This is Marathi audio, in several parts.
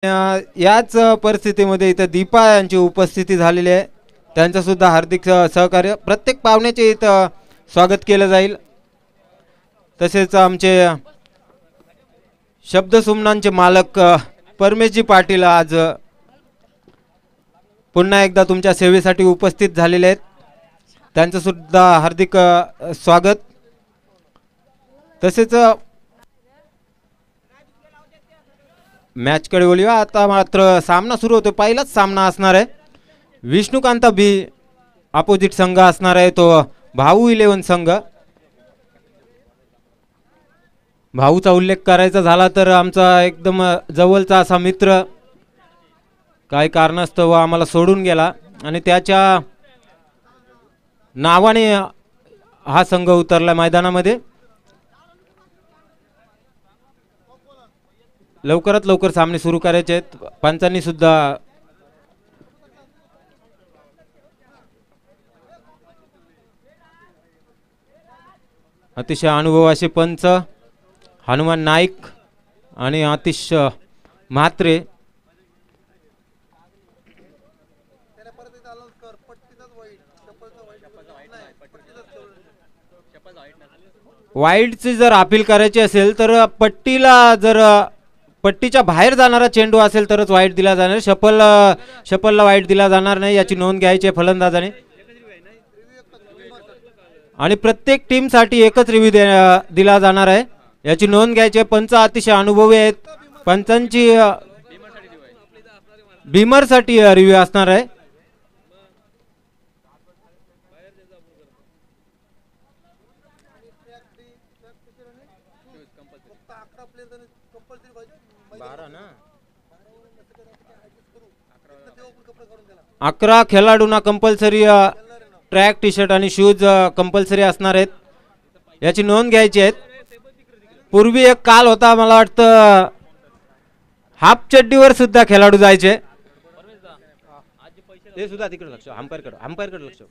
याच परिस्थितीमध्ये इथं दीपा यांची उपस्थिती झालेली आहे. त्यांचं सुद्धा हार्दिक सहकार्य. प्रत्येक पाहुण्याचे इथं स्वागत केलं जाईल. तसेच आमचे शब्दसुमनांचे मालक परमेशजी पाटील आज पुन्हा एकदा तुमच्या सेवेसाठी उपस्थित झालेले आहेत. त्यांचं सुद्धा हार्दिक स्वागत. तसेच मॅचकडे बोलूया. आता मात्र सामना सुरू होतो. पहिलाच सामना असणार आहे. विष्णुकांता बी अपोजिट संघ असणार आहे तो भाऊ 11 संघ. भाऊचा उल्लेख करायचा झाला तर आमचा एकदम जवळचा असा मित्र काही कारणास्तव आम्हाला सोडून गेला आणि त्याच्या नावाने हा संघ उतरला मैदानामध्ये. लवकरात लवकर सामने सुरू करायचे आहेत. पंचांनी सुद्धा अतिशय अनुभवाचे पंच हनुमान नाईक आणि आतिश म्हात्रे वाईडची जर अपील करायची असेल तर पट्टीला जर पट्टीच्या बाहेर जाणारा चेंडू असेल तरच वाईट दिला जाणार. शपलला वाईट दिला जाणार नाही याची नोंद घ्यायची आहे फलंदाजाने. आणि प्रत्येक टीमसाठी एकच रिव्ह्यू दिला जाणार आहे याची नोंद घ्यायची आहे. पंच अतिशय अनुभवी आहेत. पंचांची भीमरसाठी रिव्ह्यू असणार आहे. अकरा खेळाडूंना कंपल्सरी ट्रॅक टी शर्ट आणि शूज कंपल्सरी असणार आहेत याची नोंद घ्यायची आहे. पूर्वी एक काल होता मला वाटतं हाफ चड्डीवर सुद्धा खेळाडू जायचे. ते सुद्धा तिकडे लक्ष अंपायरकडे लक्ष.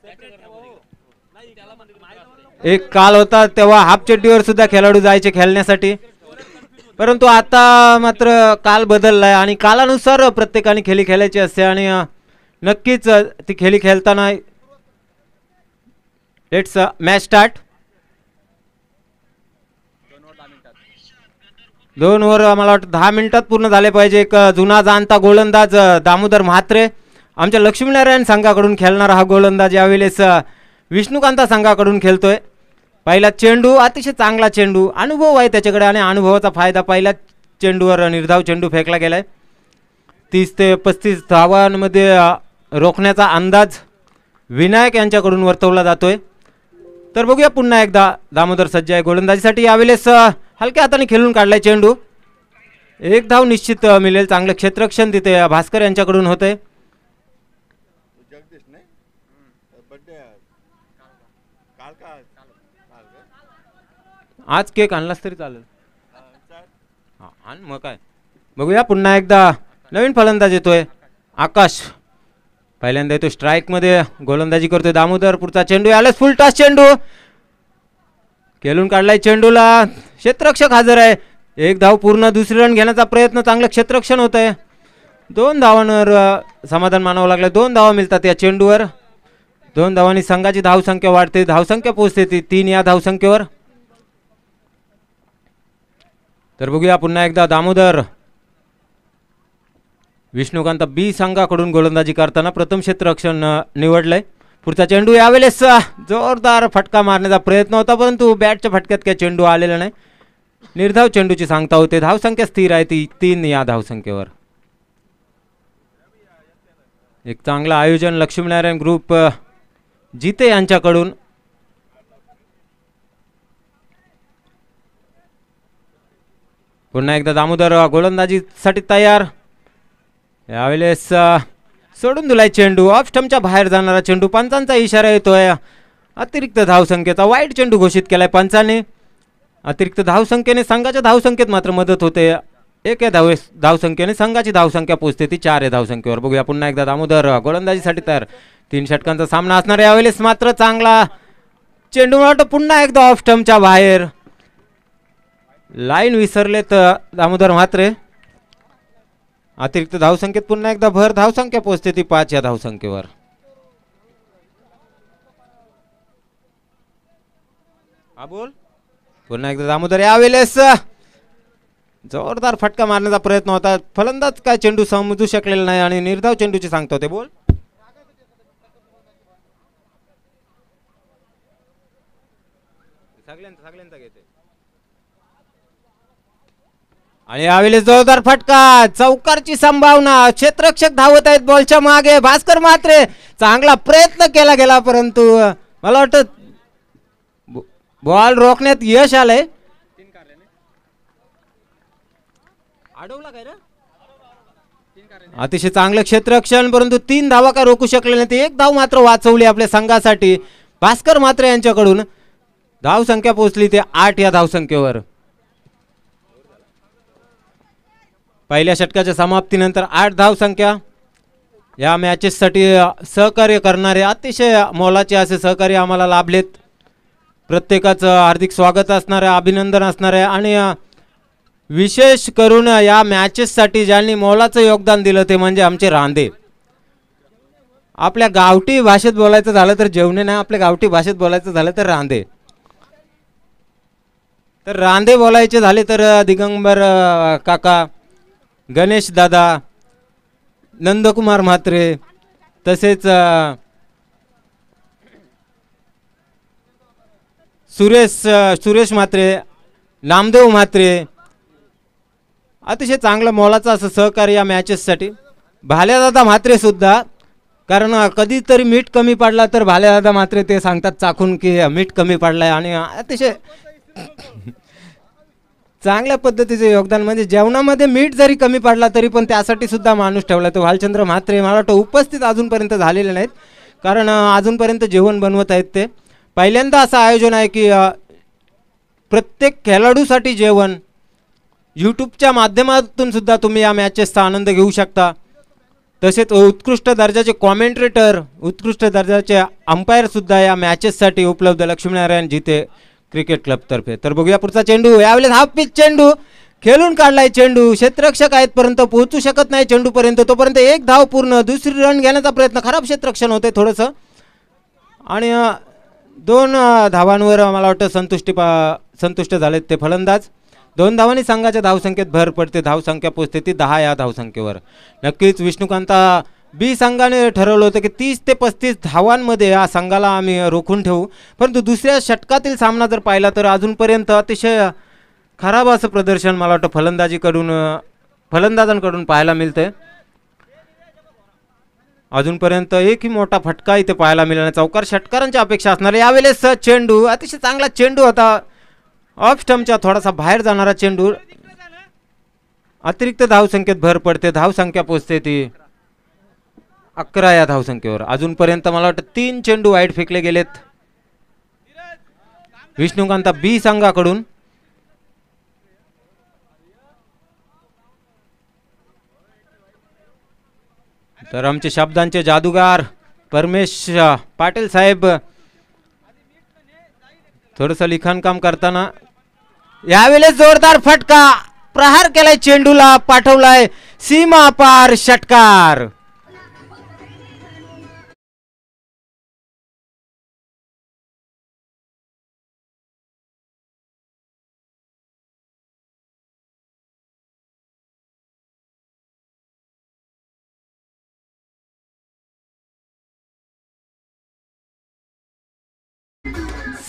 एक काल होता तेव्हा हाफ चड्डीवर सुद्धा खेळाडू जायचे खेळण्यासाठी. परंतु आता मात्र काल बदललाय आणि कालानुसार प्रत्येकाने खेळी खेळायची असते आणि नक्कीच ती खेळी खेळताना लेट्स मॅच स्टार्ट. 2 ओव्हर मला वाटतं 10 मिनिटात पूर्ण झाले पाहिजे. एक जुना जाणता गोलंदाज दामोदर म्हात्रे आमच्या लक्ष्मीनारायण संघाकडून खेळणारा हा गोलंदाज यावेळेस विष्णुकांता संघाकडून खेळतोय. पहिला चेंडू अतिशय चांगला चेंडू. अनुभव आहे त्याच्याकडे आणि अनुभवाचा फायदा. पहिल्या चेंडूवर निर्धाव चेंडू फेकला गेलाय. 30 ते 35 धावांमध्ये रोखण्याचा अंदाज विनायक यांच्याकडून वर्तवला जातोय. तर बघूया पुन्हा एकदा दामोदर सज्ज आहे गोलंदाजीसाठी. यावेळेस हलक्या हाताने खेळून काढलाय चेंडू. एक धाव निश्चित मिळेल. चांगलं क्षेत्ररक्षण तिथे भास्कर यांच्याकडून होतंय. आज केक आणलास तरी चालेल. आण मग काय. बघूया पुन्हा एकदा नवीन फलंदाज येतोय आकाश. पहिल्यांदा येतो स्ट्राईक मध्ये गोलंदाजी करतोय दामोदर. पुढचा चेंडू आलाय. फुल टॉस चेंडू खेळून काढलाय. चेंडूला क्षेत्ररक्षक हजर आहे. एक धाव पूर्ण. दुसरी रन घेण्याचा प्रयत्न. चांगलं क्षेत्ररक्षण होत आहे. 2 धावांवर समाधान मानावं लागलं. 2 धावा मिळतात या चेंडूवर. 2 धावांनी संघाची धावसंख्या वाढते. धावसंख्या पोहोचते ती 3 या धावसंख्येवर. तर बघूया पुन्हा एकदा दामोदर विष्णुकांत बी संघाकडून गोलंदाजी करताना प्रथम क्षेत्ररक्षण निवडलंय. पुढचा चेंडू यावेळेस जोरदार फटका मारण्याचा प्रयत्न होता परंतु बॅटच्या फटक्यात काय चेंडू आलेला नाही. निर्धाव चेंडूची सांगता होते. धावसंख्या स्थिर आहे ती 3 या धावसंख्येवर. एक चांगलं आयोजन लक्ष्मीनारायण ग्रुप जिते यांच्याकडून. पुन्हा एकदा दामोदर गोलंदाजीसाठी तयार. यावेळेस सोडून दिलाय चेंडू. ऑफ स्टंपच्या बाहेर जाणारा चेंडू. पंचांचा इशारा येतोय. अतिरिक्त धावसंख्येचा वाईट चेंडू घोषित केलाय पंचाने. अतिरिक्त धावसंख्येने संघाच्या धावसंख्येत मात्र मदत होते. 1 या धावसंख्येने संघाची धावसंख्या पोहोचते ती 4 या धावसंख्येवर. बघूया पुन्हा एकदा दामोदर गोलंदाजीसाठी तयार. 3 षटकांचा सामना असणार. यावेळेस मात्र चांगला चेंडू मला वाटतं पुन्हा एकदा ऑफ स्टंपच्या बाहेर. लाईन विसरलेत दामोदर म्हात्रे. अतिरिक्त धावसंख्येत पुन्हा एकदा भर, धावसंख्या पोहोचते ती 5 या धावसंख्येवर. हा बोल पुन्हा एकदा दामोदर यावेळेस जोरदार फटका मारण्याचा प्रयत्न होता, फलंदाज काय चेंडू समजू शकलेला नाही आणि निर्धाव चेंडूची सांगतो ते. बोल सगळ्यांचा घेते आणि यावेळेस जोरदार फटका, चौकारची संभावना, क्षेत्ररक्षक धावत आहेत बॉलच्या मागे. भास्कर म्हात्रे चांगला प्रयत्न केला गेला परंतु मला वाटतं बॉल रोखण्यात यश आलंय. अतिशय चांगलं क्षेत्ररक्षण परंतु 3 धावा का रोखू शकले नाही. ते 1 धाव मात्र वाचवली आपल्या संघासाठी भास्कर म्हात्रे यांच्याकडून. धाव संख्या पोहोचली ते 8 या धावसंख्येवर. पहिल्या षटकाच्या समाप्तीनंतर 8 धावसंख्या. या मॅचेससाठी सहकार्य करणारे अतिशय मोलाचे असे सहकार्य आम्हाला लाभलेत. प्रत्येकाचं हार्दिक स्वागत असणार आहे, अभिनंदन असणार आहे आणि विशेष करून या मॅचेससाठी ज्यांनी मोलाचं योगदान दिलं ते म्हणजे आमचे रांदे. आपल्या गावठी भाषेत बोलायचं झालं तर जेवणे नाही, आपल्या गावठी भाषेत बोलायचं झालं तर रांदे. तर रांदे बोलायचे झाले तर दिगंबर काका, गणेश दादा, नंदकुमार म्हात्रे, तसेच सुरेश म्हात्रे, नामदेव म्हात्रे, अतिशय चांगलं मोलाचं असं सहकार्य या मॅचेससाठी. भाल्यादादा म्हात्रे सुद्धा, कारण कधीतरी मीठ कमी पडला तर भाल्यादादा म्हात्रे ते सांगतात चाखून की मीठ कमी पडलाय आणि अतिशय चांगल्या पद्धतीचे योगदान. म्हणजे जेवणामध्ये मीठ जरी कमी पडला तरी पण त्यासाठी सुद्धा माणूस ठेवला तो भालचंद्र म्हात्रे. मला वाटतं उपस्थित अजूनपर्यंत झालेले नाहीत कारण अजूनपर्यंत जेवण बनवत आहेत ते. पहिल्यांदा असं आयोजन आहे की प्रत्येक खेळाडूसाठी जेवण यूट्यूबच्या माध्यमातून सुद्धा तुम्ही या मॅचेसचा आनंद घेऊ शकता. तसेच उत्कृष्ट दर्जाचे कॉमेंट्रेटर, उत्कृष्ट दर्जाचे अंपायर सुद्धा या मॅचेससाठी उपलब्ध लक्ष्मीनारायण जिते क्रिकेट क्लब तर्फे. तर बघूया पुढचा चेंडू. यावेळेस हाफ पिच चेंडू खेळून काढलाय चेंडू. क्षेत्ररक्षक आहेत परंतु पोहोचू शकत नाही चेंडू पर्यंत. तोपर्यंत 1 धाव पूर्ण. दुसरी रन घेण्याचा प्रयत्न, खराब क्षेत्ररक्षण होते थोडंसं आणि 2 धावांवर मला वाटतं संतुष्ट झालेत ते फलंदाज. 2 धावांनी संघाच्या धावसंख्येत भर पडते. धावसंख्या पोहोचते ती 10 या धावसंख्येवर. नक्कीच विष्णुकांता बी संघाने ठरवलं होतं की 30 ते 35 धावांमध्ये या संघाला आम्ही रोखून ठेवू, परंतु दुसऱ्या षटकातील सामना जर पाहिला तर अजूनपर्यंत अतिशय खराब असं प्रदर्शन मला वाटतं फलंदाजांकडून पाहायला मिळतंय. अजूनपर्यंत एकही मोठा फटका इथे पाहायला मिळाला नाही. चौकार षटकारांची अपेक्षा असणार. यावेळेस चेंडू अतिशय चांगला चेंडू होता, ऑफ स्टंपच्या थोडासा बाहेर जाणारा चेंडू. अतिरिक्त धावसंख्येत भर पडते. धावसंख्या पोहोचते ती 11 या धावसंख्येवर. अजूनपर्यंत मला वाटतं 3 चेंडू वाईट फेकले गेलेत विष्णुकांता बी संघाकडून. तर आमचे शब्दांचे जादूगार परमेश पाटील साहेब थोडंसं लिखाण काम करताना. यावेळेस जोरदार फटका, प्रहार केलाय चेंडूला, पाठवलाय सीमा पार षटकार.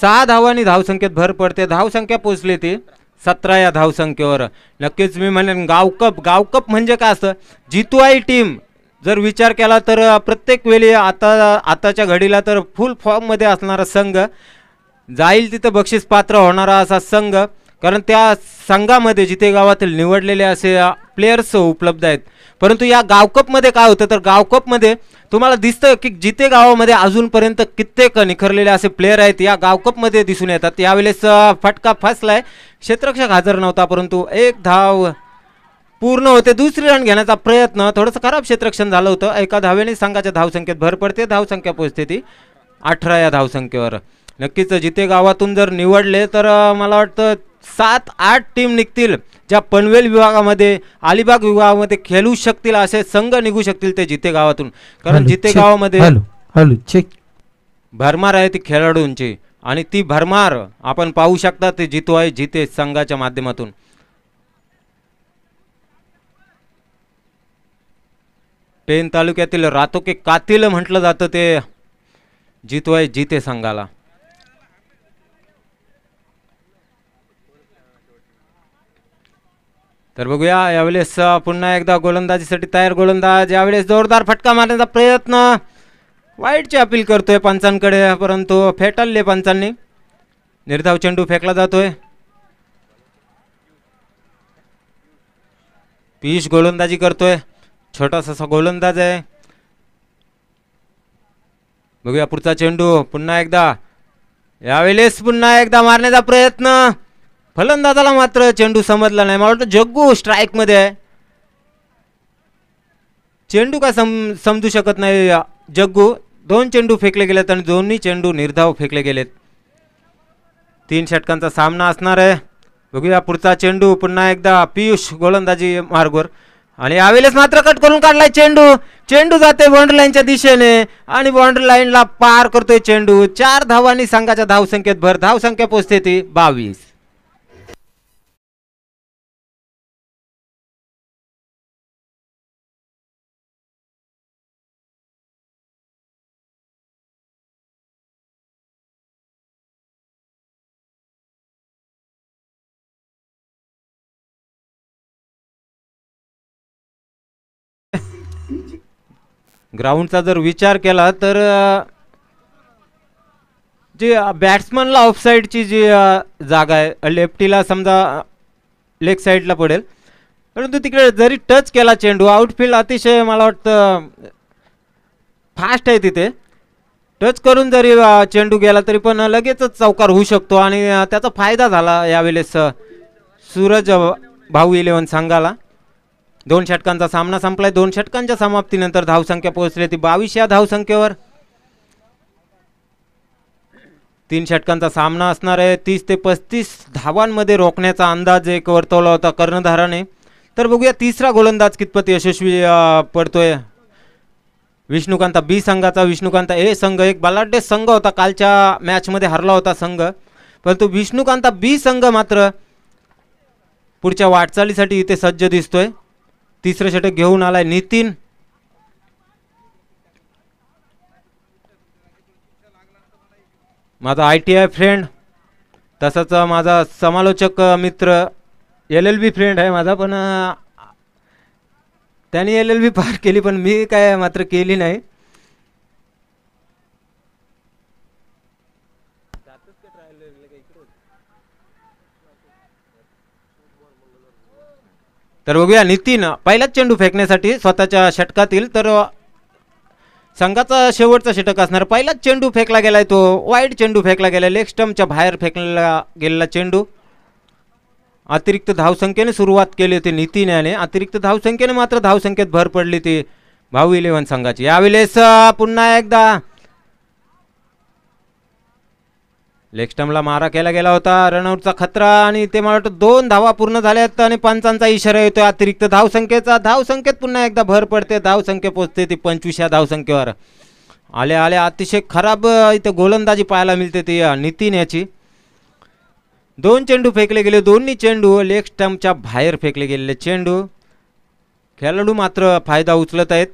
सहा धावांनी धावसंख्येत भर पडते. धावसंख्या पोहोचली ती 17 या धावसंख्येवर. नक्कीच मी म्हणेन गावकप म्हणजे काय असतं, जितवाई टीम जर विचार केला तर प्रत्येक वेळी आताच्या घडीला तर फुल फॉर्ममध्ये असणारा संघ, जाईल तिथं बक्षीस पात्र होणारा असा संघ, कारण त्या संघामध्ये जिथे गावातील निवडलेले असे प्लेयर्स उपलब्ध आहेत. परंतु या गावकपमध्ये काय होतं तर गावकपमध्ये तुम्हाला दिसतं की जिथे गावामध्ये अजूनपर्यंत कित्येक निखरलेले असे प्लेयर आहेत या गावकपमध्ये दिसून येतात. यावेळेस फटका फसलाय, क्षेत्ररक्षक हजर नव्हता परंतु 1 धाव पूर्ण होते. दुसरी रन घेण्याचा प्रयत्न, थोडंसं खराब क्षेत्ररक्षण झालं होतं. 1 धावेने संघाच्या धावसंख्येत भर पडते. धावसंख्या पोहोचते ती 18 या धावसंख्येवर. नक्कीच जिथे गावातून जर निवडले तर मला वाटतं 7-8 टीम निघतील ज्या पनवेल विभागामध्ये अलिबाग विभागामध्ये खेळू शकतील असे संघ निघू शकतील ते जिते गावातून, कारण जिते गावामध्ये भरमार आहे ती खेळाडूंची आणि ती भरमार आपण पाहू शकता ते जितो आहे जिते संघाच्या माध्यमातून. पेन तालुक्यातील रातोके कातील म्हटलं जातं ते जितो आहे जिते संघाला. तर बघूया यावेळेस पुन्हा एकदा गोलंदाजीसाठी तयार गोलंदाज. यावेळेस जोरदार फटका मारण्याचा प्रयत्न, वाईटची अपील करतोय पंचांकडे, परंतु फेटाळले पंचांनी. निर्धाव चेंडू फेकला जातोय. पीयूष गोलंदाजी करतोय, छोटासा गोलंदाज आहे. बघूया पुढचा चेंडू पुन्हा एकदा. यावेळेस पुन्हा एकदा मारण्याचा प्रयत्न, फलंदाजाला मात्र चेंडू समजला नाही. मला वाटतं जग्गू स्ट्राईक मध्ये आहे. चेंडू काय समजू शकत नाही जग्गू. 2 चेंडू फेकले गेलेत आणि दोन्ही चेंडू निर्धाव फेकले गेलेत. 3 षटकांचा सामना असणार आहे. बघूया पुढचा चेंडू पुन्हा एकदा पीयूष गोलंदाजी मार्गवर आणि यावेळेस मात्र कट करून काढलाय चेंडू. चेंडू जाते बाउंड्री लाईनच्या दिशेने आणि बाउंड्री लाईनला पार करतोय चेंडू. 4 धावांनी संघाच्या धावसंख्येत भर. धावसंख्या पोहोचते ती 22. ग्राउंडचा जर विचार केला तर जी बॅट्समनला ऑफसाईडची जी जागा आहे लेफ्टीला समजा लेग साईडला पडेल, परंतु तिकडे जरी टच केला चेंडू, आउटफील्ड अतिशय मला वाटतं फास्ट आहे, तिथे टच करून जरी चेंडू गेला तरी पण लगेचच चौकार होऊ शकतो आणि त्याचा फायदा झाला यावेळेस सूरज भाऊ 11 संघाला. 2 षटकांचा सामना संपलाय. 2 षटकांच्या समाप्तीनंतर धावसंख्या पोहोचली ती 22 या धावसंख्येवर. 3 षटकांचा सामना असणार आहे. 30 ते 35 धावांमध्ये रोखण्याचा अंदाज एक वर्तवला होता कर्णधाराने. तर बघूया तिसरा गोलंदाज कितपत यशस्वी पडतोय. विष्णुकांता बी संघाचा विष्णुकांता ए संघ एक बलाढ्य संघ होता, कालच्या मॅचमध्ये हरला होता संघ, परंतु विष्णुकांता बी संघ मात्र पुढच्या वाटचालीसाठी इथे सज्ज दिसतोय. तिसरं षटक घेऊन आलाय नितीन. माझा ITI फ्रेंड, तसंच माझा समालोचक मित्र LLB फ्रेंड आहे माझा, पण त्यांनी LLB पार केली पण मी काय मात्र केली नाही. तर बघूया नितीन पहिलाच चेंडू फेकण्यासाठी स्वतःच्या षटकातील. तर संघाचा शेवटचा षटक असणार. पहिलाच चेंडू फेकला गेलाय, तो वाईड चेंडू फेकला गेलाय, लेग स्टंपच्या बाहेर फेकला गेलेला चेंडू. अतिरिक्त धावसंख्येने सुरुवात केली होती नितीन याने. अतिरिक्त धावसंख्येने मात्र धावसंख्येत भर पडली ती भाऊ 11 संघाची. यावेळेस पुन्हा एकदा लेग स्टंपला मारा केला गेला होता. रनआउटचा खतरा आणि ते मला वाटतं 2 धावा पूर्ण झाल्यात आणि पंचांचा इशारा येतोय अतिरिक्त धावसंख्येचा. धावसंख्येत पुन्हा एकदा भर पडते. धावसंख्या पोहोचते ती 25 या धावसंख्येवर. आल्या आल्या अतिशय खराब इथे गोलंदाजी पाहायला मिळते ती नितीन याची. 2 चेंडू फेकले गेले, दोन्ही चेंडू लेग स्टंपच्या बाहेर फेकले गेलेले चेंडू. खेळाडू मात्र फायदा उचलत आहेत,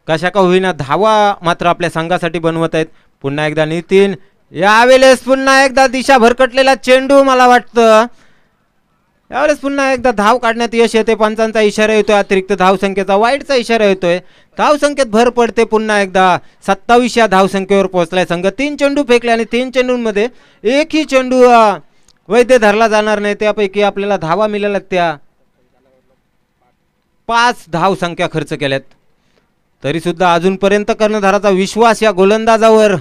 कशा का होईना धावा मात्र आपल्या संघासाठी बनवत आहेत. पुन्हा एकदा नितीन. यावेळेस पुन्हा एकदा दिशा भरकटलेला चेंडू. मला वाटतं यावेळेस पुन्हा एकदा धाव काढण्यात यश येते. पंचांचा इशारा येतोय अतिरिक्त धावसंख्येचा, वाईटचा इशारा येतोय. धावसंख्येत भर पडते पुन्हा एकदा. 27 या धावसंख्येवर पोहोचलाय संघ. 3 चेंडू फेकले आणि 3 चेंडूंमध्ये एकही चेंडू वैध धरला जाणार नाही. त्यापैकी आपल्याला धावा मिळाल्या त्या 5 धावसंख्या खर्च केल्यात. तरी सुद्धा अजूनपर्यंत कर्णधाराचा विश्वास या गोलंदाजावर.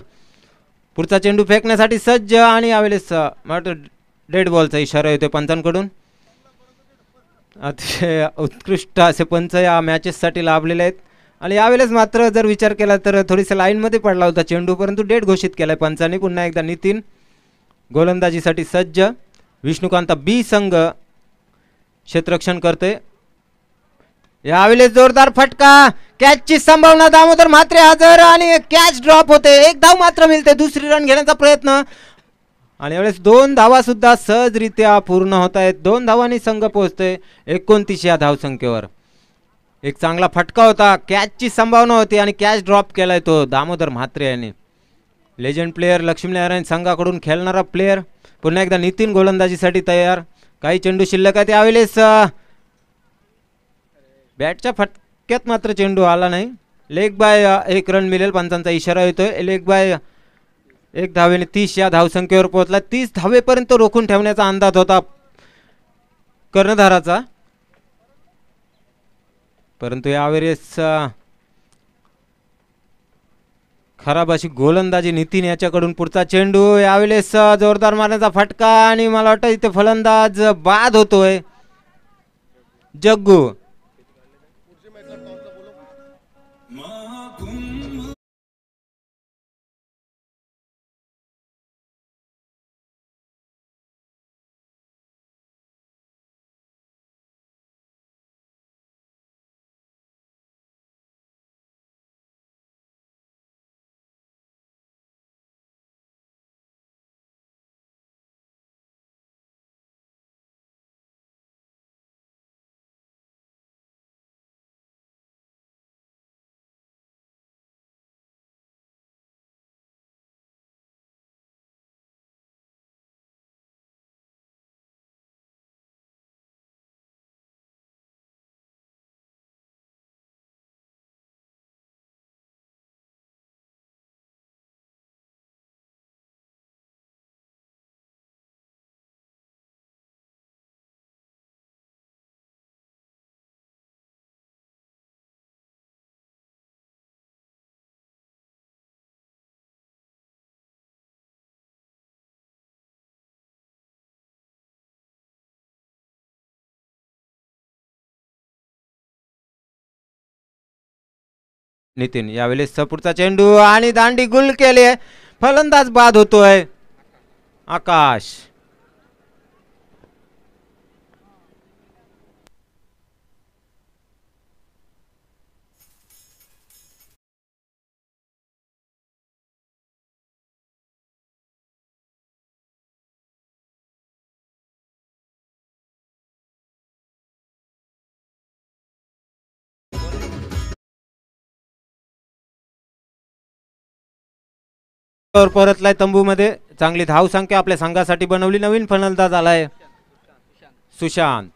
पुढचा चेंडू फेकण्यासाठी सज्ज आणि यावेळेस डेड बॉलचा इशारा येतोय पंचांकडून. अतिशय उत्कृष्ट असे पंच या मॅचेससाठी लाभलेले आहेत आणि यावेळेस मात्र जर विचार केला तर थोडीसा लाईनमध्ये पडला होता चेंडू, परंतु डेड घोषित केलाय पंचांनी. पुन्हा एकदा नितीन गोलंदाजीसाठी सज्ज. विष्णुकांता बी संघ क्षेत्ररक्षण करतोय. यावेळेस जोरदार फटका, कॅचची संभावना, दामोदर म्हात्रे हजर आणि कॅच ड्रॉप होते. एक धाव मात्र मिळते. दुसरी रन घेण्याचा प्रयत्न आणि यावेळेस 2 धावा सुद्धा सहजरित्या पूर्ण होत आहेत. 2 धावांनी संघ पोहोचतोय 29 या धावसंख्येवर. एक चांगला फटका होता, कॅचची संभावना होती आणि कॅच ड्रॉप केलाय तो दामोदर म्हात्रे यांनी. लेजंड प्लेयर लक्ष्मीनारायण संघाकडून खेळणारा प्लेयर पुन्हा एकदा नितीन गोलंदाजीसाठी तयार. काही चेंडू शिल्लक आहेत. यावेळेस बॅटच्या फटक्यात मात्र चेंडू आला नाही. लेग बाय 1 रन मिळेल, पंचांचा इशारा येतोय. लेग बाय 1 धावेने 30 या धावसंख्येवर पोहोचला. 30 धावेपर्यंत रोखून ठेवण्याचा अंदाज होता कर्णधाराचा, परंतु यावेळेस खराब अशी गोलंदाजी नितीन याच्याकडून. पुढचा चेंडू, यावेळेस जोरदार मारण्याचा फटका आणि मला वाटतं इथे फलंदाज बाद होतोय जग्गू. नितीन, यावेळेस पुढचा चेंडू आणि दांडी गुल केले. फलंदाज बाद होतोय आकाश. परतलाय तंबूमध्ये. चांगली धावसंख्या आपल्या संघासाठी बनवली. नवीन फलंदाज आलाय सुशांत.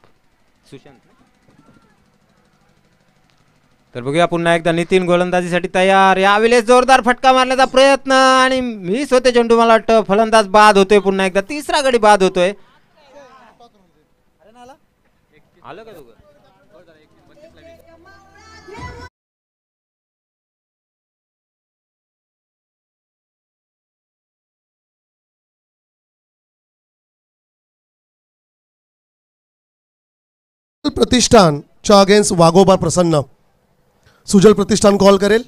तर बघूया पुन्हा एकदा नितीन गोलंदाजीसाठी तयार. यावेळेस जोरदार फटका मारण्याचा प्रयत्न आणि मिस होते चेंडू. मला वाटतं फलंदाज बाद होतोय पुन्हा एकदा. तिसरा गडी बाद होतोय. आलं का तुझं? प्रतिष्ठान च्या अगेन्स्ट वाघोबा प्रसन्न. सुजल प्रतिष्ठान कॉल करेल.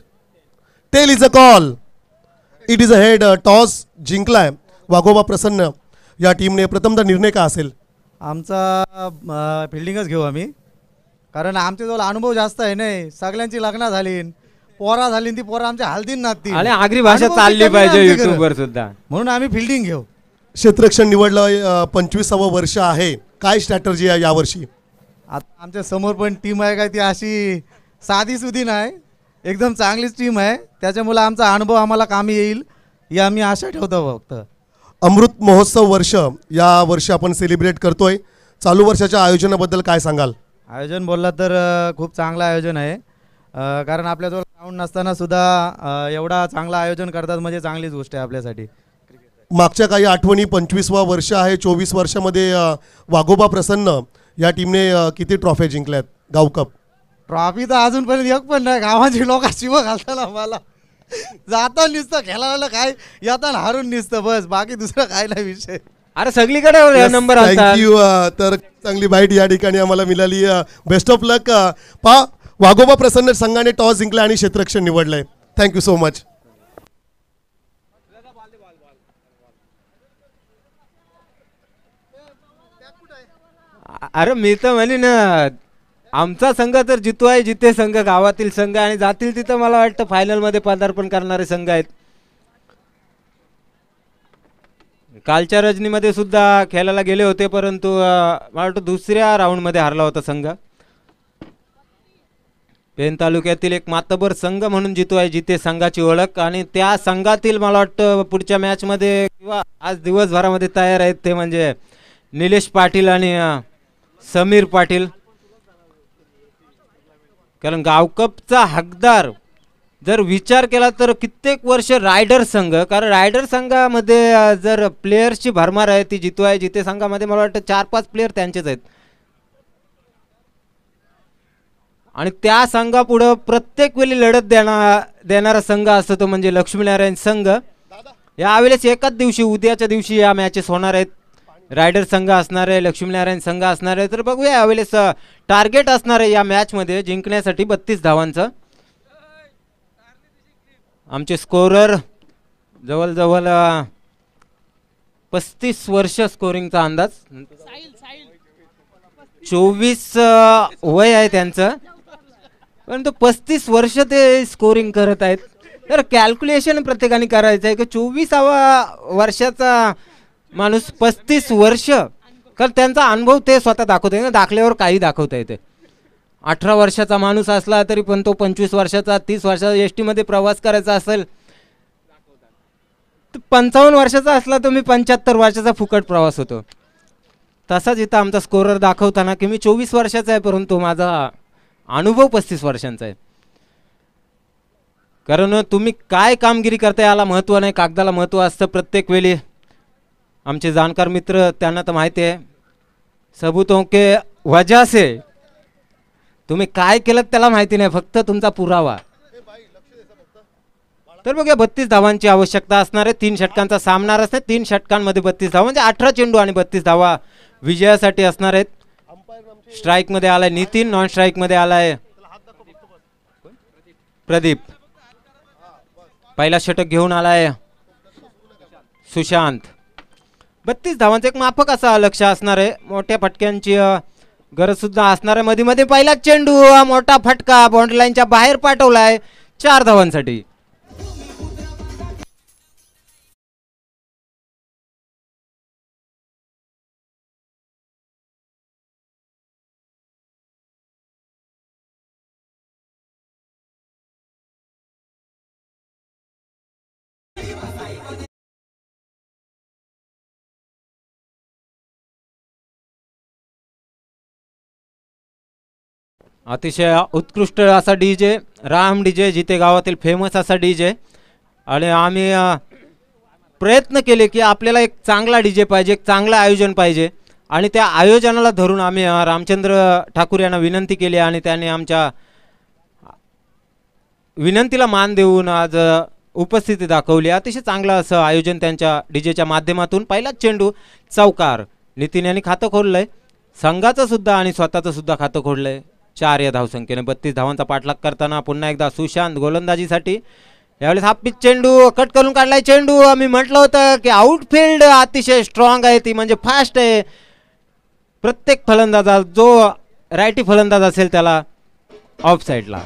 Tail is a call. It is a head. Toss जिंकलाय वाघोबा प्रसन्न या टीमने. प्रथमतः निर्णय का असेल? आमचा फिल्डिंगच घेऊ आम्ही, कारण आमच्याजवळ अनुभव जास्त आहे. नाही, सगळ्यांची लग्न झाली, पोरा झाली, ती पोरा आमच्या हल्दीन नाती आणि आगरी भाषा चालली पाहिजे युट्यूबवर सुद्धा, म्हणून आम्ही फिल्डिंग घेऊ. क्षेत्ररक्षण निवडलं. 25वं वर्ष आहे. काय स्ट्रॅटर्जी आहे यावर्षी? आता आमच्या समोर पण टीम आहे, काय ती अशी साधी सुधी नाही, एकदम चांगलीच टीम आहे. त्याच्यामुळे आमचा अनुभव आम्हाला कामी येईल ही आम्ही आशा ठेवतो. फक्त अमृत महोत्सव वर्ष या वर्षी आपण सेलिब्रेट करतोय. चालू वर्षाच्या आयोजनाबद्दल काय सांगाल? आयोजन बोलला तर खूप चांगलं आयोजन आहे, कारण आपल्याजवळ ग्राउंड नसताना सुद्धा एवढा चांगलं आयोजन करतात म्हणजे चांगलीच गोष्ट आहे आपल्यासाठी. मागच्या काही आठवणी, 25वं वर्ष आहे. 24 वर्षामध्ये वाघोबा प्रसन्न या टीमने किती ट्रॉफी जिंकल्यात? गावकप ट्रॉफी तर अजूनपर्यंत एक पण नाही. गावाची लोक शिव घालताना मला जाता निसतं खेळायला, काय येताना हारून निसतं, बस बाकी दुसरं काय नाही विषय. अरे सगळीकडे नंबर. थँक्यू. तर चांगली बाईट या ठिकाणी आम्हाला मिळाली. बेस्ट ऑफ लक. वाघोबा प्रसन्न संघाने टॉस जिंकला आणि क्षेत्ररक्षण निवडलंय. Thank you so much. अरे मी तर म्हणेन आमचा संघ तर जितो आहे, जिथे संघ गावातील संघ आणि जातील तिथं मला वाटतं फायनलमध्ये पदार्पण करणारे संघ आहेत. कालच्या रजनीमध्ये सुद्धा खेळायला गेले होते, परंतु मला वाटतं दुसऱ्या राऊंडमध्ये हारला होता संघ. पेन तालुक्यातील एक मातबर संघ म्हणून जितो आहे, जिथे संघाची ओळख आणि त्या संघातील मला वाटतं पुढच्या मॅचमध्ये किंवा आज दिवसभरामध्ये तयार आहेत ते म्हणजे निलेश पाटील आणि समीर पाटील. कारण गावकपचा हकदार जर विचार केला तर कित्येक वर्ष रायडर संघ, कारण रायडर संघामध्ये जर प्लेयर्सची भरमार आहे ती जितो आहे, जिथे संघामध्ये मला वाटतं 4-5 प्लेयर त्यांचेच आहेत. आणि त्या संघापुढं प्रत्येक वेळी लढत देणारा संघ असतो तो म्हणजे लक्ष्मीनारायण संघ. यावेळेस एकाच दिवशी उद्याच्या दिवशी या मॅचेस होणार आहेत. रायडर संघ असणार आहे, लक्ष्मीनारायण संघ असणार आहे. तर बघूया यावेळेस टार्गेट असणार आहे या मॅचमध्ये जिंकण्यासाठी 32 धावांचं. आमचे स्कोरर जवळजवळ 35 वर्ष स्कोरिंगचा अंदाज, 24 वय आहे त्यांचं, परंतु 35 वर्ष ते स्कोरिंग करत आहेत. तर कॅल्क्युलेशन प्रत्येकाने करायचं आहे की 24व्या वर्षाचा माणूस 35 वर्ष, कारण त्यांचा अनुभव ते स्वतः दाखवते ना, दाखल्यावर काही दाखवता येते. 18 वर्षाचा माणूस असला तरी पण तो 25 वर्षाचा 30 वर्षाचा एस टीमध्ये प्रवास करायचा असेल तर 55 वर्षाचा असला तर मी 75 वर्षाचा फुकट प्रवास होतो. तसाच इथं आमचा स्कोरर दाखवताना की मी 24 वर्षाचा आहे परंतु माझा अनुभव 35 वर्षांचा आहे. कारण तुम्ही काय कामगिरी करता याला महत्त्व नाही, कागदाला महत्त्व असतं प्रत्येक वेळी. आमचे जाणकार मित्र त्यांना तर माहिती आहे, सबूतों के वजह से, तुम्ही काय केलं त्याला माहिती नाही, फक्त तुमचा पुरावा. तर बघा 32 धावांची आवश्यकता असणार आहे. 3 षटकांचा सामना असणार, 3 षटकांमध्ये 32 धावा म्हणजे 18 चेंडू आणि 32 धावा विजयासाठी असणार आहेत. स्ट्राईक मध्ये आलाय नितीन, नॉन स्ट्राईक मध्ये आलाय प्रदीप. पहिला षटक घेऊन आलाय सुशांत. 32 धावांचं एक माफक असा लक्ष असणार आहे. मोठ्या फटक्यांची गरज सुद्धा असणार आहे. मध्ये मध्ये पहिला चेंडू मोठा फटका बाउंड्री लाईनच्या बाहेर पाठवलाय 4 धावांसाठी. अतिशय उत्कृष्ट असा डीजे राम डीजे, जिथे गावातील फेमस असा डीजे. आणि आम्ही प्रयत्न केले की आपल्याला एक चांगला डीजे पाहिजे, एक चांगलं आयोजन पाहिजे. आणि त्या आयोजनाला धरून आम्ही रामचंद्र ठाकूर यांना विनंती केली आणि त्यांनी आमच्या विनंतीला मान देऊन आज उपस्थिती दाखवली. अतिशय चांगलं असं आयोजन त्यांच्या डीजेच्या माध्यमातून. पहिलाच चेंडू चौकार. नितीन यांनी खातं खोललंय, संघाचं सुद्धा आणि स्वतःचं सुद्धा खातं खोललंय. 4 या धावसंख्येने 32 धावांचा पाठलाग करताना पुन्हा एकदा सुशांत गोलंदाजीसाठी. यावेळेस हा पिच चेंडू कट करून काढलाय चेंडू. आम्ही म्हटलं होतं की आउटफील्ड अतिशय स्ट्रॉंग आहे, ती म्हणजे फास्ट आहे. प्रत्येक फलंदाजा जो रायटी फलंदाज असेल त्याला ऑफ साईडला.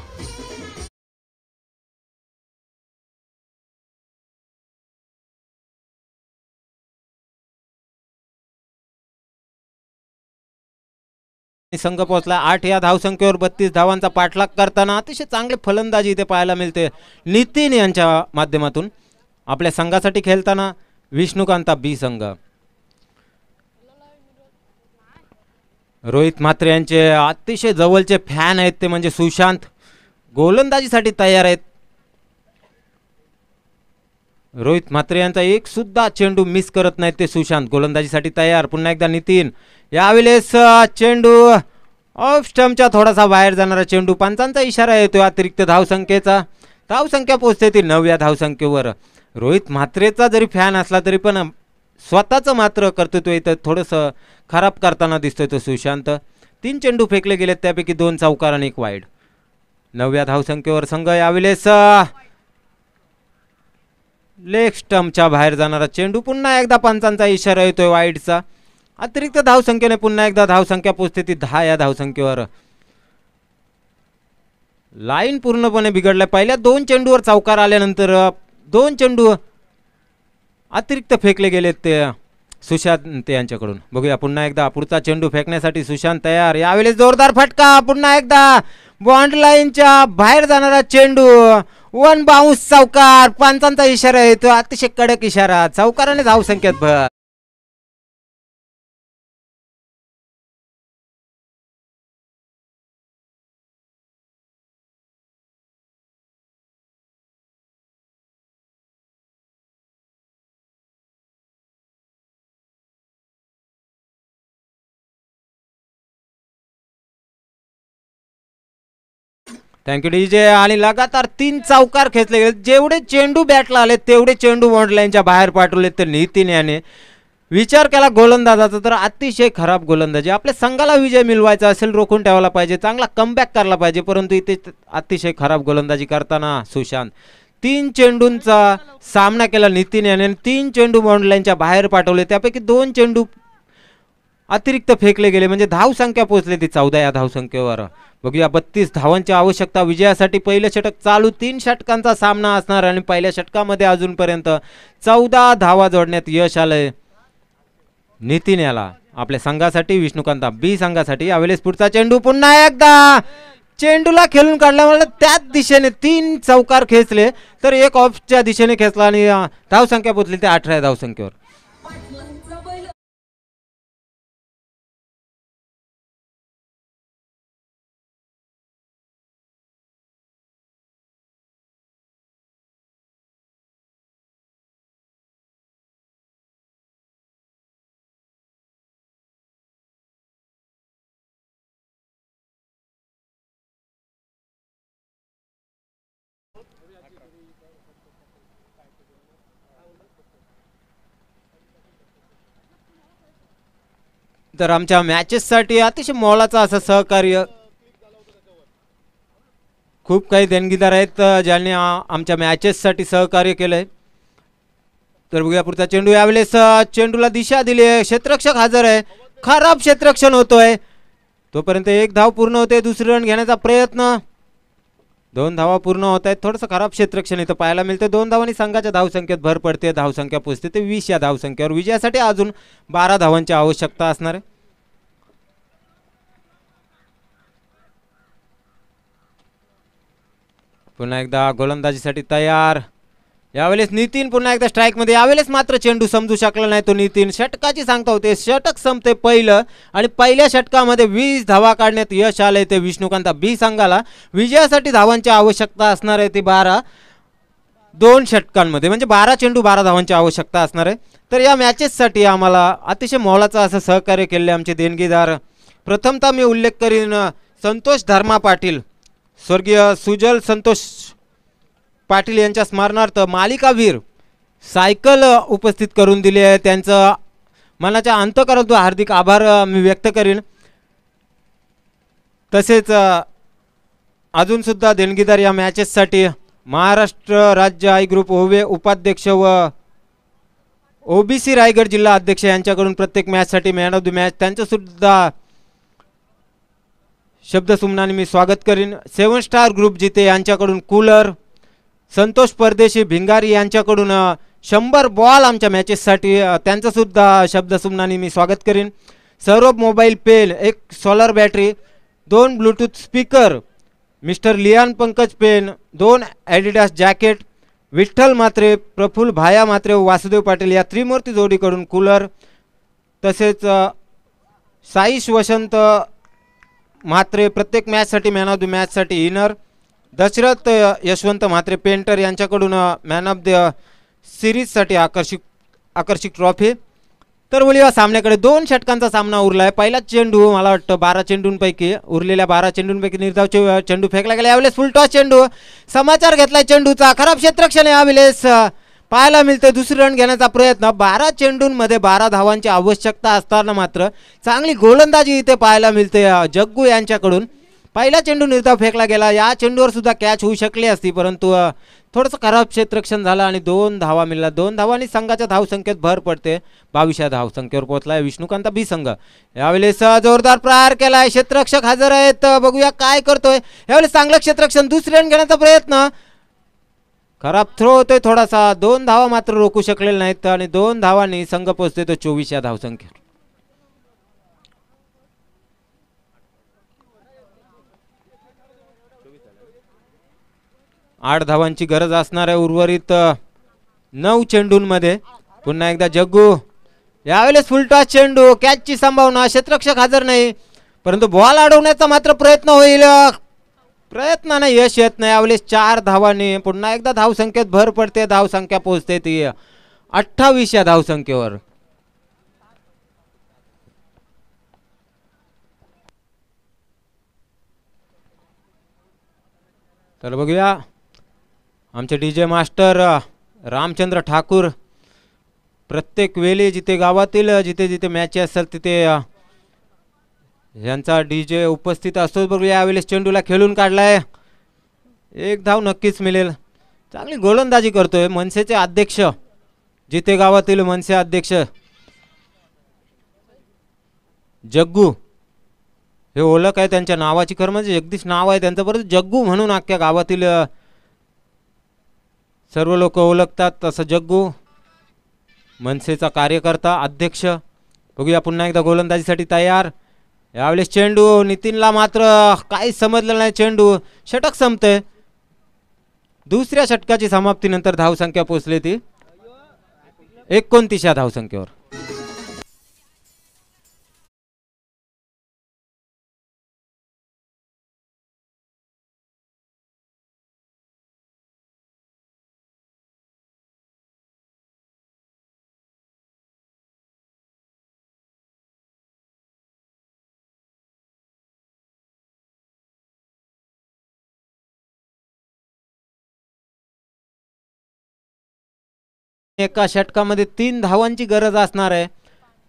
संघ पोहोचला 8 या धावसंख्येवर 32 धावांचा पाठलाग करताना. अतिशय चांगले फलंदाजी इथे पाहायला मिळते नितीन यांच्या माध्यमातून. आपल्या संघासाठी खेळताना विष्णुकांता बी संघ. रोहित म्हात्रे यांचे अतिशय जवळचे फॅन आहेत ते म्हणजे सुशांत, गोलंदाजीसाठी तयार आहेत. रोहित म्हात्रे यांचा एक सुद्धा चेंडू मिस करत नाहीत ते सुशांत, गोलंदाजीसाठी तयार. पुन्हा एकदा नितीन. यावेळेस चेंडू ऑफ स्टंपच्या थोडासा बाहेर जाणारा चेंडू. पंचांचा इशारा येतो अतिरिक्त धावसंख्येचा. धावसंख्या पोहोचते ती 9व्या धावसंख्येवर. रोहित म्हात्रेचा जरी फॅन असला तरी पण स्वतःचं मात्र कर्तृत्व इथं थोडंसं खराब करताना दिसतोय तो सुशांत. 3 चेंडू फेकले गेलेत, त्यापैकी 2 चौकार आणि 1 वाईड. 9व्या धावसंख्येवर संघ. यावेळेस लेग स्टंपच्या बाहेर जाणारा चेंडू. पुन्हा एकदा पंचांचा इशारा येतोय वाईडचा. अतिरिक्त धावसंख्येने पुन्हा एकदा धावसंख्या पोचते ती 10 या धावसंख्येवर. लाईन पूर्णपणे बिघडल्या. पहिल्या 2 चेंडूवर चौकार आल्यानंतर 2 चेंडू अतिरिक्त फेकले गेलेत ते सुशांत यांच्याकडून. बघूया पुन्हा एकदा पुढचा चेंडू फेकण्यासाठी सुशांत तयार. यावेळेस जोरदार फटका. पुन्हा एकदा बॉन्ड लाईनच्या बाहेर जाणारा चेंडू. 1 बाउन्स चौकार. पंचांचा इशारा येतो. अतिशय कडक इशारा. चौकाराने धावसंख्येत भर. Thank you DJ. आणि लगातार 3 चौकार खेचले गेले. जेवढे चेंडू बॅटला आले तेवढे चेंडू बॉन्ड लाईनच्या बाहेर पाठवले. तर नितीन याने विचार केला गोलंदाजाचा तर अतिशय खराब गोलंदाजी. आपल्या संघाला विजय मिळवायचा असेल रोखून ठेवायला पाहिजे, चांगला कमबॅक करायला पाहिजे, परंतु इथे अतिशय खराब गोलंदाजी करताना सुशांत 3 चेंडूंचा सामना केला नितीन याने. 3 चेंडू बॉन्ड लाईनच्या बाहेर पाठवले. त्यापैकी 2 चेंडू अतिरिक्त फेकले गेले. म्हणजे धावसंख्या पोहोचली ती 14 या धावसंख्येवर. बघूया 32 धावांची आवश्यकता विजयासाठी. पहिलं षटक चालू. 3 षटकांचा सामना असणार आणि पहिल्या षटकामध्ये अजूनपर्यंत 14 धावा जोडण्यात यश आलंय नितीन याला आपल्या संघासाठी. विष्णुकांता बी संघासाठी. यावेळेस पुढचा चेंडू पुन्हा एकदा चेंडूला खेळून काढल्यामुळे त्याच दिशेने 3 चौकार खेचले तर एक ऑफच्या दिशेने खेचला आणि धावसंख्या पोहोचली ते 18 या धावसंख्येवर. तर आमच्या मॅचेससाठी अतिशय मोलाचा असं सहकार्य खूप काही देणगीदार आहेत ज्यांनी आमच्या मॅचेससाठी सहकार्य केलंय. तर बघूया पुढचा चेंडू. यावेळेस चेंडूला दिशा दिली आहे. क्षेत्ररक्षक हजर आहे. खराब क्षेत्ररक्षण होतोय. तोपर्यंत 1 धाव पूर्ण होते. दुसरी रन घेण्याचा प्रयत्न. 2 धावा पूर्ण होत आहेत. थोडंसं खराब क्षेत्ररक्षण इथं पाहायला मिळते. 2 धावांनी संघाच्या धावसंख्येत भर पडते. धावसंख्या पोचते ते 20 या धावसंख्येवर. विजयासाठी अजून 12 धावांची आवश्यकता असणार आहे. पुन्हा एकदा गोलंदाजीसाठी तयार. यावेळेस नितीन पुन्हा एकदा स्ट्राईक मध्ये. यावेळेस मात्र चेंडू समजू शकला नाही तो नितीन. षटकाची सांगता होते. षटक संपते पहिलं आणि पहिल्या षटकामध्ये 20 धावा काढण्यात यश आले ते विष्णुकांता बी संघाला. विजयासाठी धावांची आवश्यकता असणार आहे ती 12. 2 षटकांमध्ये म्हणजे 12 चेंडू 12 धावांची आवश्यकता असणार आहे. तर या मॅचेससाठी आम्हाला अतिशय मोलाचं असं सहकार्य केले आमचे देणगीदार. प्रथमतः मी उल्लेख करीन संतोष धर्मा पाटील. स्वर्गीय सुजल संतोष पाटील यांच्या स्मरणार्थ मालिकावीर सायकल उपस्थित करून दिली आहे. त्यांचं मनाच्या अंतःकरणातून हार्दिक आभार मी व्यक्त करीन. तसेच अजून सुद्धा देणगीदार या मॅचेससाठी महाराष्ट्र राज्य आय ग्रुप ओवे उपाध्यक्ष व ओबीसी रायगड जिल्हा अध्यक्ष यांच्याकडून प्रत्येक मॅचसाठी मॅन ऑफ द मॅच त्यांचं सुद्धा शब्दसुमनाने मी स्वागत करीन. 7 स्टार ग्रुप जिथे यांच्याकडून कूलर. संतोष परदेशी भिंगारी यांच्याकडून 100 बॉल आमच्या मॅचेससाठी त्यांचं सुद्धा शब्दसुमनाने मी स्वागत करीन. Saurabh mobile pen, 1 solar battery, 2 Bluetooth speaker, mister Liyan Pankaj pen, 2 Adidas jacket, Vitthal Mhatre, Praful Bhaya Mhatre व वासुदेव पाटील या त्रिमूर्ती जोडीकडून कूलर. तसेच साईश वसंत म्हात्रे प्रत्येक मॅचसाठी मॅन ऑफ द मॅचसाठी इनर. दशरथ यशवंत म्हात्रे पेंटर यांच्याकडून मॅन ऑफ द सिरीजसाठी आकर्षक ट्रॉफी. तर वळूया सामन्याकडे. 2 षटकांचा सामना उरला आहे. पहिला चेंडू मला वाटतं 12 चेंडूंपैकी उरलेल्या 12 चेंडूंपैकी निर्धाव चेंडू फेकला गेला. यावेळेस फुलटॉस चेंडू. समाचार घेतलाय चेंडूचा. खराब क्षेत्ररक्षण यावेळेस पाहायला मिळते. दुसरी रन घेण्याचा प्रयत्न. 12 चेंडूंमध्ये 12 धावांची आवश्यकता असताना मात्र चांगली गोलंदाजी इथे पाहायला मिळते जग्गू यांच्याकडून. पहिला चेंडू निर्धाव फेकला गेला. या चेंडूवर सुद्धा कॅच होऊ शकली असती, परंतु थोडंसं खराब क्षेत्ररक्षण झालं आणि 2 धावा मिळाल्या. 2 धावांनी संघाच्या धावसंख्येत भर पडते. 22 धावसंख्येवर पोहोचलाय विष्णुकांत बी संघ. यावेळेस जोरदार प्रहार केलाय. क्षेत्ररक्षक हजर आहेत. बघूया काय करतोय. यावेळेस चांगलं क्षेत्ररक्षण. दुसरी रन घेण्याचा प्रयत्न. खराब थ्रो होतोय थोडासा. 2 धावा मात्र रोखू शकलेले नाहीत आणि 2 धावांनी संघ पोहोचतोय तो 24 धावसंख्येवर. 8 धावांची गरज असणार आहे उर्वरित 9 चेंडूंमध्ये. पुन्हा एकदा जग्गू. यावेळेस फुलटॉस चेंडू. कॅचची संभावना. क्षेत्ररक्षक हजर नाही, परंतु बॉल अडवण्याचा मात्र प्रयत्न होईल. प्रयत्नाने यश येत नाही. यावेळेस 4 धावांनी पुन्हा एकदा धावसंख्येत भर पडते. धावसंख्या पोहोचते ती 28 धावसंख्येवर. तर बघूया आमचे डीजे मास्टर रामचंद्र ठाकूर प्रत्येक वेळी जिथे गावातील जिथे जिथे मॅच असेल तिथे यांचा डीजे उपस्थित असतो. बघूया यावेळेस चेंडूला खेळून काढलाय. 1 धाव नक्कीच मिळेल. चांगली गोलंदाजी करतोय मनसेचे अध्यक्ष, जिथे गावातील मनसे अध्यक्ष जग्गू. हे ओळख आहे त्यांच्या नावाची. खरं म्हणजे जगदीश नाव आहे त्यांचं, परंतु जग्गू म्हणून अख्ख्या गावातील सर्व लोक ओळखतात. तसं जग्गू मनसेचा कार्यकर्ता अध्यक्ष. बघूया पुन्हा एकदा गोलंदाजीसाठी तयार. यावेळेस चेंडू. नितीनला मात्र काहीच समजलं नाही. चेंडू षटक संपते. दुसऱ्या षटकाची समाप्तीनंतर धावसंख्या पोहोचली ती 29 धावसंख्येवर. एका षटकामध्ये 3 धावांची गरज असणार आहे.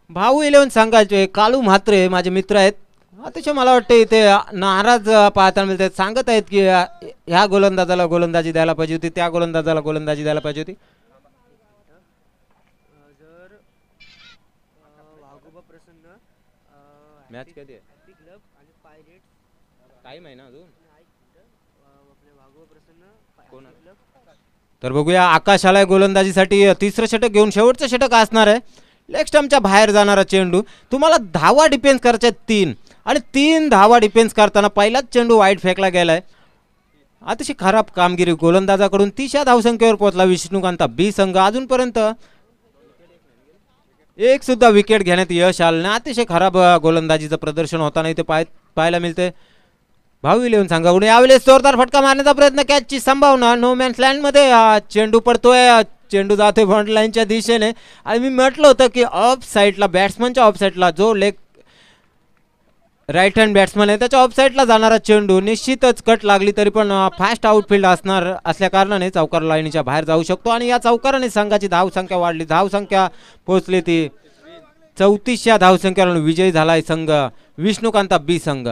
भाऊ 11 सांगायचे कालू म्हात्रे माझे मित्र आहेत. अतिशय मला वाटतं इथे नाराज पाहताना मिळतात. सांगत आहेत की ह्या गोलंदाजाला गोलंदाजी द्यायला पाहिजे होती, त्या गोलंदाजाला गोलंदाजी द्यायला पाहिजे होती. मॅच कधी आहे? टाइम आहे ना अजून. तर बघूया आकाश आलाय गोलंदाजीसाठी. तिसरं षटक घेऊन शेवटचं षटक असणार आहे. लेग स्टंपच्या बाहेर जाणारा चेंडू. तुम्हाला धावा डिफेन्स करायच्या 3 आणि 3 धावा डिफेन्स करताना पहिलाच चेंडू वाईट फेकला गेलाय. अतिशय खराब कामगिरी गोलंदाजाकडून. 30 धावसंख्येवर पोहोचला विष्णुकांत बी संघ. अजूनपर्यंत एक सुद्धा विकेट घेण्यात यश आलं नाही. अतिशय खराब गोलंदाजीचं प्रदर्शन होताना इथे पाहायला मिळते. भाऊ 11 संघाकडून. यावेळेस जोरदार फटका मारण्याचा प्रयत्न. कॅचची संभावना. नो मॅन्स लँड मध्ये चेंडू पडतोय. चेंडू जातोय फ्रंट लाईनच्या दिशेने. आणि मी म्हटलं होतं की ऑफ साईडला बॅट्समनच्या ऑफ साईडला जो लेग राईट हँड बॅट्समन आहे त्याच्या ऑफ साईडला जाणारा चेंडू निश्चितच कट लागली तरी पण फास्ट आउटफील्ड असल्या कारणाने चौकार लाईनीच्या बाहेर जाऊ शकतो. आणि या चौकाराने संघाची धावसंख्या वाढली. धावसंख्या पोहोचली ती 34 धावसंख्येवर विजयी झालाय संघ विष्णुकांत बी संघ.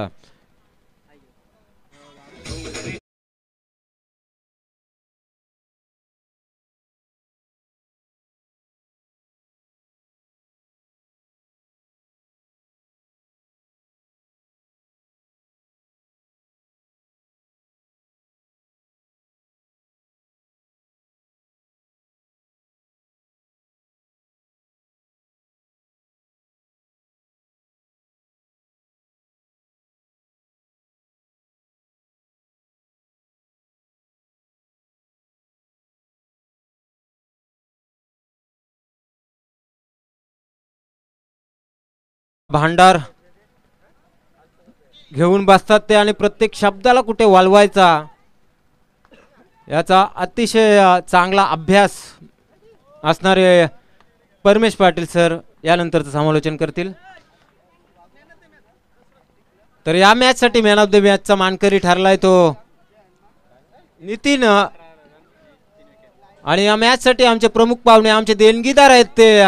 भांडार घेऊन बसतात ते आणि प्रत्येक शब्दाला कुठे वालवायचा याचा अतिशय चांगला अभ्यास असणारे परमेश पाटील सर यानंतरचं समालोचन करतील. तर या मॅच साठी मॅन ऑफ द मॅचचा मानकरी ठरलाय तो नितीन. आणि या मॅच साठी आमचे प्रमुख पाहुणे आमचे देणगीदार आहेत ते